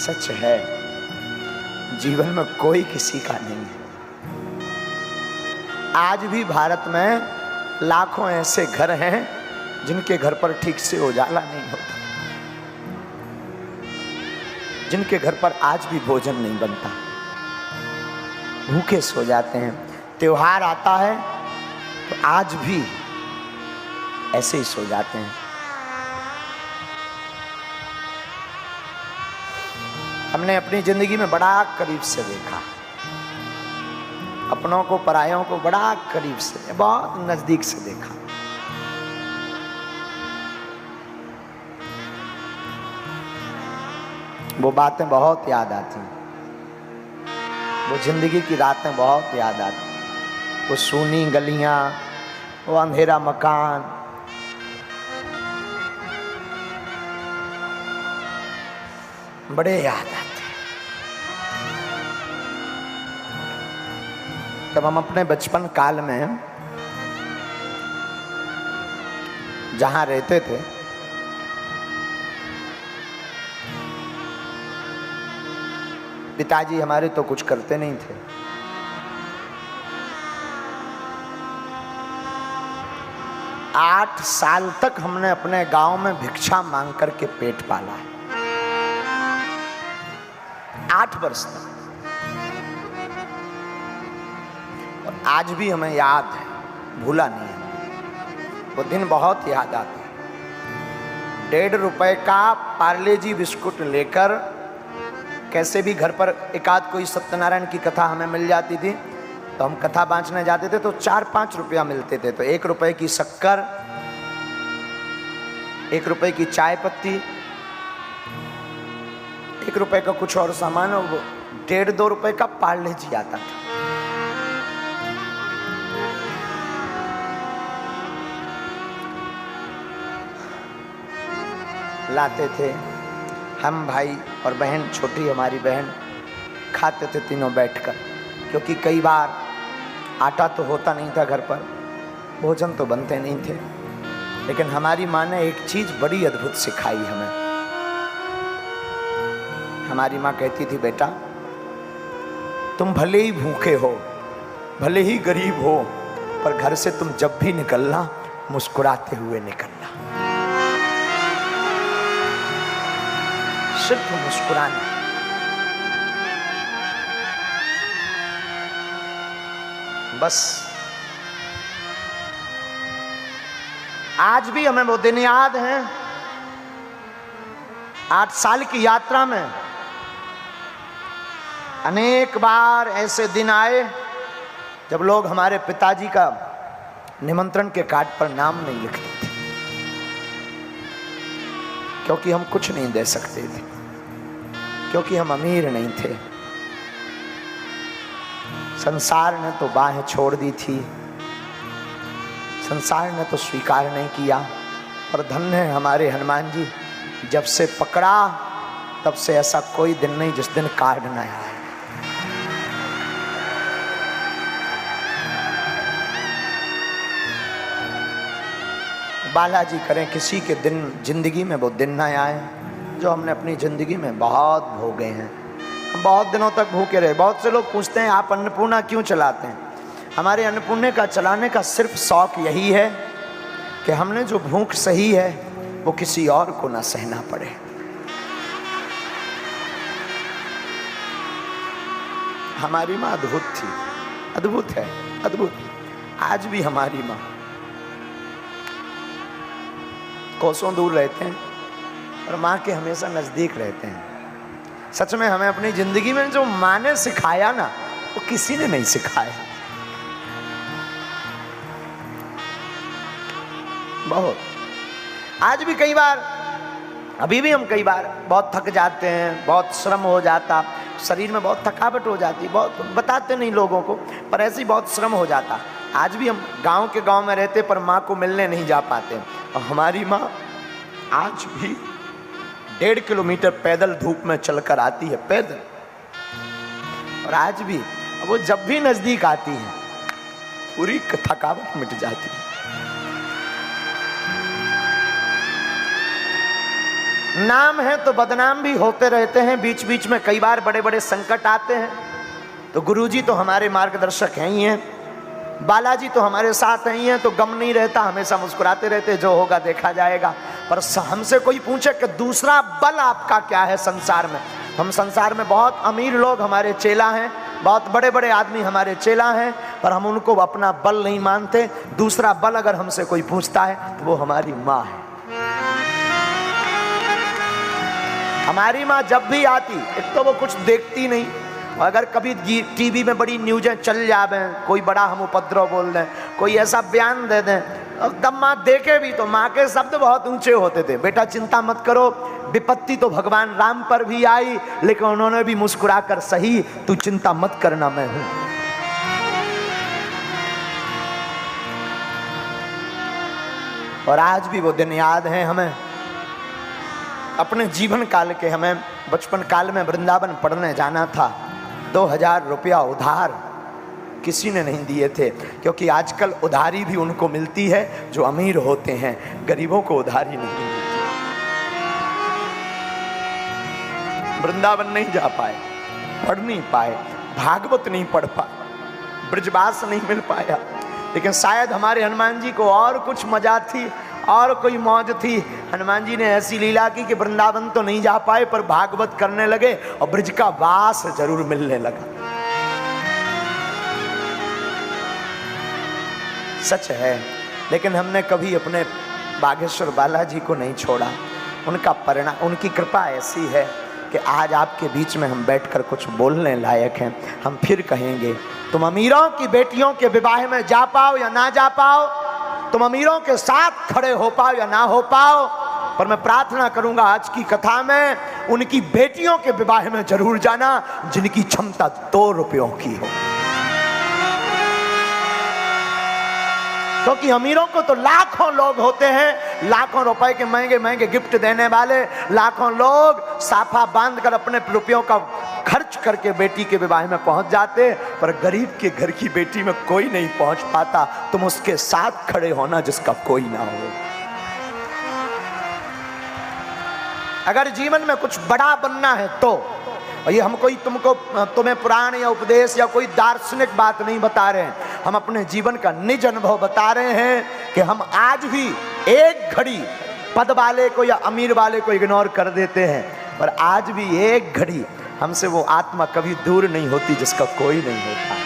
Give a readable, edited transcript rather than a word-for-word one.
सच है, जीवन में कोई किसी का नहीं है। आज भी भारत में लाखों ऐसे घर हैं जिनके घर पर ठीक से उजाला नहीं होता, जिनके घर पर आज भी भोजन नहीं बनता, भूखे सो जाते हैं। त्योहार आता है तो आज भी ऐसे ही सो जाते हैं। हमने अपनी जिंदगी में बड़ा करीब से देखा, अपनों को परायों को बड़ा करीब से, बहुत नजदीक से देखा। वो बातें बहुत याद आती, वो जिंदगी की रातें बहुत याद आती, वो सूनी गलियां, वो अंधेरा मकान, बड़े याद आते। तब हम अपने बचपन काल में जहां रहते थे, पिताजी हमारे तो कुछ करते नहीं थे। आठ साल तक हमने अपने गांव में भिक्षा मांग करके पेट पाला है। 8 वर्ष तक। और आज भी हमें याद है, भूला नहीं है। वो दिन बहुत याद आते हैं। 1.5 रुपए का पार्ले जी बिस्कुट लेकर कैसे भी घर पर एकाध कोई सत्यनारायण की कथा हमें मिल जाती थी तो हम कथा बांचने जाते थे तो 4-5 रुपया मिलते थे। तो 1 रुपए की शक्कर, 1 रुपए की चाय पत्ती, 1 रुपए का कुछ और सामान, 1.5-2 रुपए का पार्ले जी आता था। लाते थे हम, भाई और बहन, छोटी हमारी बहन, खाते थे तीनों बैठकर, क्योंकि कई बार आटा तो होता नहीं था घर पर, भोजन तो बनते नहीं थे। लेकिन हमारी माँ ने एक चीज बड़ी अद्भुत सिखाई हमें। हमारी माँ कहती थी, बेटा तुम भले ही भूखे हो, भले ही गरीब हो, पर घर से तुम जब भी निकलना मुस्कुराते हुए निकलना, सिर्फ मुस्कुराना। बस आज भी हमें वो दिन याद हैं। 8 साल की यात्रा में अनेक बार ऐसे दिन आए जब लोग हमारे पिताजी का निमंत्रण के कार्ड पर नाम नहीं लिखते थे, क्योंकि हम कुछ नहीं दे सकते थे, क्योंकि हम अमीर नहीं थे। संसार ने तो बाहें छोड़ दी थी, संसार ने तो स्वीकार नहीं किया। और धन्य है हमारे हनुमान जी, जब से पकड़ा तब से ऐसा कोई दिन नहीं जिस दिन कार्ड न आए। बालाजी करें किसी के दिन जिंदगी में वो दिन ना आए जो हमने अपनी जिंदगी में बहुत भोगे हैं। हम बहुत दिनों तक भूखे रहे। बहुत से लोग पूछते हैं आप अन्नपूर्णा क्यों चलाते हैं? हमारे अन्नपूर्णा का चलाने का सिर्फ शौक यही है कि हमने जो भूख सही है वो किसी और को ना सहना पड़े। हमारी माँ अद्भुत थी, अद्भुत है, अद्भुत। आज भी हमारी माँ, कोसों दूर रहते हैं और माँ के हमेशा नजदीक रहते हैं। सच में हमें अपनी जिंदगी में जो माँ ने सिखाया ना, वो किसी ने नहीं सिखाया। बहुत। आज भी कई बार, अभी भी हम कई बार बहुत थक जाते हैं, बहुत श्रम हो जाता, शरीर में बहुत थकावट हो जाती, बहुत बताते नहीं लोगों को, पर ऐसे ही बहुत श्रम हो जाता। आज भी हम गांव के गांव में रहते पर माँ को मिलने नहीं जा पाते। और हमारी माँ आज भी 1.5 किलोमीटर पैदल धूप में चलकर आती है, पैदल। और आज भी वो जब भी नजदीक आती है पूरी थकावट मिट जाती है। नाम है तो बदनाम भी होते रहते हैं, बीच बीच में कई बार बड़े बड़े संकट आते हैं। तो गुरुजी तो हमारे मार्गदर्शक हैं ही हैं, बालाजी तो हमारे साथ ही हैं, तो गम नहीं रहता, हमेशा मुस्कुराते रहते, जो होगा देखा जाएगा। पर हमसे कोई पूछे कि दूसरा बल आपका क्या है संसार में, हम संसार में बहुत अमीर लोग हमारे चेला हैं, बहुत बड़े बड़े आदमी हमारे चेला हैं, पर हम उनको अपना बल नहीं मानते। दूसरा बल अगर हमसे कोई पूछता है तो वो हमारी माँ है। हमारी माँ जब भी आती, एक तो वो कुछ देखती नहीं, और अगर कभी टीवी में बड़ी न्यूज़ें चल जावें, कोई बड़ा हम उपद्रव बोल दें, कोई ऐसा बयान दे दें, तब माँ देखे भी तो माँ के शब्द बहुत ऊंचे होते थे। बेटा चिंता मत करो, विपत्ति तो भगवान राम पर भी आई, लेकिन उन्होंने भी मुस्कुरा कर सही, तू चिंता मत करना, मैं हूं। और आज भी वो दिन याद है हमें, अपने जीवन काल के। हमें बचपन काल में वृंदावन पढ़ने जाना था, 2000 रुपया उधार किसी ने नहीं दिए थे, क्योंकि आजकल उधारी भी उनको मिलती है जो अमीर होते हैं, गरीबों को उधारी नहीं मिलती। वृंदावन नहीं जा पाए, पढ़ नहीं पाए, भागवत नहीं पढ़ पाए, ब्रजवास नहीं मिल पाया, लेकिन शायद हमारे हनुमान जी को और कुछ मजा थी और कोई मौज थी। हनुमान जी ने ऐसी लीला की कि वृंदावन तो नहीं जा पाए, पर भागवत करने लगे और ब्रज का वास जरूर मिलने लगा। सच है, लेकिन हमने कभी अपने बागेश्वर बालाजी को नहीं छोड़ा। उनका परिणाम, उनकी कृपा ऐसी है कि आज आपके बीच में हम बैठकर कुछ बोलने लायक हैं। हम फिर कहेंगे, तुम अमीरों की बेटियों के विवाह में जा पाओ या ना जा पाओ, तुम अमीरों के साथ खड़े हो पाओ या ना हो पाओ, पर मैं प्रार्थना करूंगा आज की कथा में उनकी बेटियों के विवाह में जरूर जाना जिनकी क्षमता 2 रुपयों की हो। क्योंकि अमीरों को तो लाखों लोग होते हैं, लाखों रुपए के महंगे महंगे गिफ्ट देने वाले, लाखों लोग साफा बांधकर अपने रुपयों का खर्च करके बेटी के विवाह में पहुंच जाते, पर गरीब के घर की बेटी में कोई नहीं पहुंच पाता। तुम उसके साथ खड़े होना जिसका कोई ना हो। अगर जीवन में कुछ बड़ा बनना है तो, और ये हम कोई तुम्हें पुराण या उपदेश या कोई दार्शनिक बात नहीं बता रहे हैं, हम अपने जीवन का निज अनुभव बता रहे हैं कि हम आज भी एक घड़ी पद वाले को या अमीर वाले को इग्नोर कर देते हैं, पर आज भी एक घड़ी हमसे वो आत्मा कभी दूर नहीं होती जिसका कोई नहीं होता।